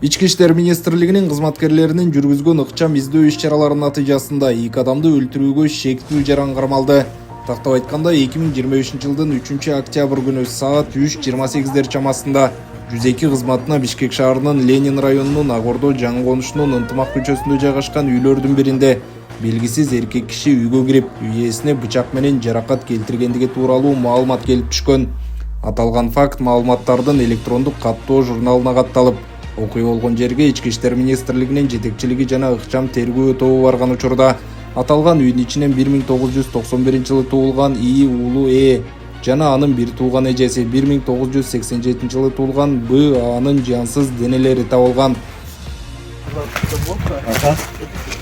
Ички иштер министрлигинин кызматкерлеринин жүргүзгөн ыкчам издөө иш-чараларынын натыйжасында 2 адамды өлтүрүүгө шектүү жаран кармалды. Тактап айтканда 2023-жылдын 3-октябрь күнү саат 3:28 чамасында 102 кызматына Бишкек шаарынын Ленин районунун Агордо жаңы конушунун Ынтымак көчөсүндө жайгашкан үйлөрдүн биринде белгисиз эркек киши үйгө кирип, үй ээсине бычак менен жаракат келтиргендиги тууралуу маалымат келип түшкөн. Аталган факт маалыматтардын электрондук каттоо журналына катталып, окуя болгон жерге Ички иштер министрлигинин жетекчилиги жана ыкчам тергөө тобу барган учурда аталган үйдүн ичинен 1991-жылы туулган И уулу Э жана анын бир тууган эжеси 1987-жылы туулган Б анын жансыз денелери табылган.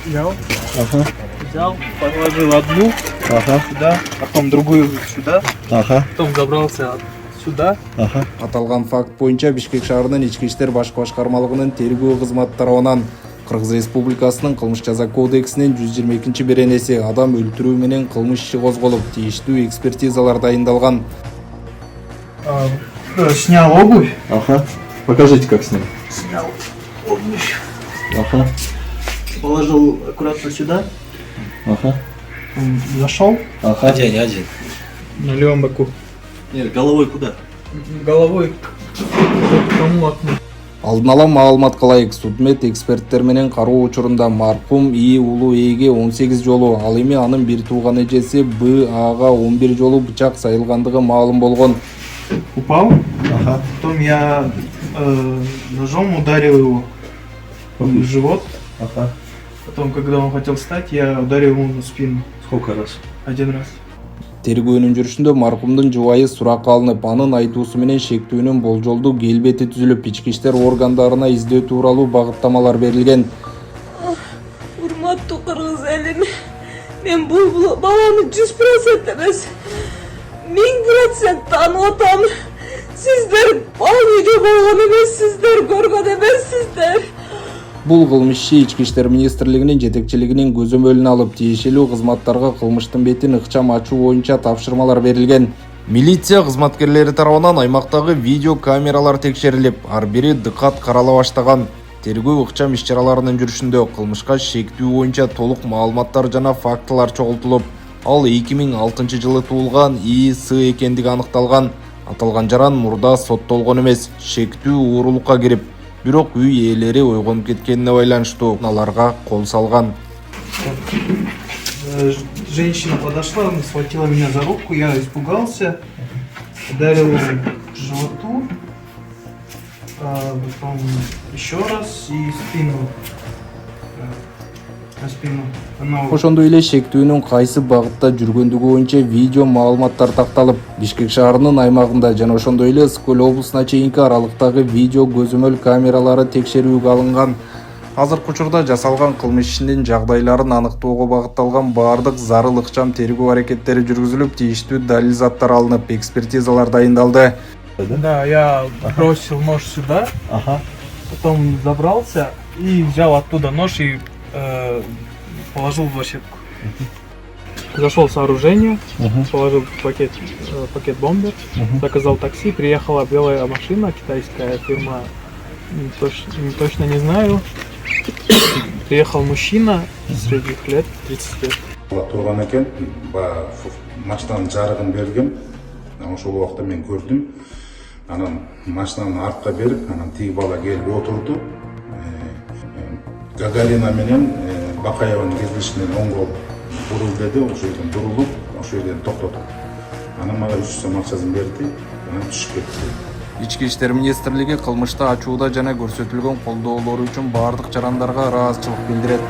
Взял, положил одну сюда, потом другую сюда, потом забрался сюда. Аталган факт боюнча Бишкек шаарынын Ички иштер башкы башкармалыгынын тергөө кызматы тарабынан Кыргыз Республикасынын кылмыш жаза кодексинин 122-беренеси адам өлтүрүү менен кылмыш иши козголуп, тийиштүү экспертизалар дайындалган. Снял обувь. Покажите, как снял. Снял обувь. Положил аккуратно сюда. Зашел. Один. На левом боку. Нет, головой куда? Головой к тому окну. Алдын ала маалыматка ылайык судмет эксперттер менен кароо учурунда маркум И уулу Эге 18 жолу, ал эми анын бир тууган эжеси Б ага 11 жолу бычак сайылгандыгы маалым болгон. Упал. Потом я ножом ударил его в живот. Потом, когда он хотел встать, я ударил ему в спину. Сколько раз? 1 раз. Тергөөнүн жүрүшүндө маркумдун жубайы суракка алынып, анын айтуусу менен шектүүнүн болжолдуу келбети түзүлүп, ички иштер органдарына издөө тууралуу багыттамалар берилген. Урматтуу кыргыз элим, мен бул баланы 100% эмес, 1000% таанып атам. Сиздер ал үйдө болгон эмессиздер, көргөн эмессиздер. Бул кылмыш иши Ички иштер министрлигинин жетекчилигинин көзөмөлүнө алып, тиешелүү кызматтарга кылмыштын бетин ыкчам ачуу боюнча тапшырмалар берилген. Милиция кызматкерлери тарабынан аймактагы видео камералар текшерилип, ар бири дыкат карала баштаган. Тергөө ыкчам иш-чараларынын жүрүшүндө кылмышка шектүү боюнча толук маалыматтар жана фактылар чогултулуп, ал 2006-жылы туулган И С экендиги аныкталган. Аталган жаран мурда соттолгон эмес, шектүү уурулукка кирип, бирок үй ээлери ойгонуп кеткенине байланыштуу аларга кол салган. Женщина подошла, она схватила меня за руку, я испугался, ударил по животу, потом еще раз и спину. На спину. Ошондой эле шектүүнүн кайсы багытта жүргөндүгү боюнча видео маалыматтар такталып, Бишкек шаарынын аймагында жана ошондой эле Скөл облусуна чейинки аралыктагы видео көзөмөл камералары текшерүүгө алынган. Азыркы учурда жасалган кылмыш ишинин жагдайларын аныктоого багытталган баардык зарыл ыкчам тергөө аракеттери жүргүзүлүп, тийиштүү далил заттар алынып, экспертизалар дайындалды. Да, я бросил нож сюда, потом забрался и взял оттуда нож и положил в ощепку. Зашел в сооружение, положил пакет бомбер, заказал такси, приехала белая машина, китайская фирма, точно не знаю. Приехал мужчина средних лет, 30 лет. Турган экен, машинанын жарыгын бергем. Ошол убакта мен көрдүм. Анан машинаны артка берип, анан тиги бала келип отурду. Гагарина менен Бакаеванын кездешинен оңго бурул деди, ошол жерден бурулуп, ошол жерден токтотуп. Анан мага 300 сом акчасын берди, анан түшүп кетти. Ички иштер министрлиги кылмышты ачууда жана көрсөтүлгөн колдоолор үчүн баардык жарандарга ыраазычылык билдирет.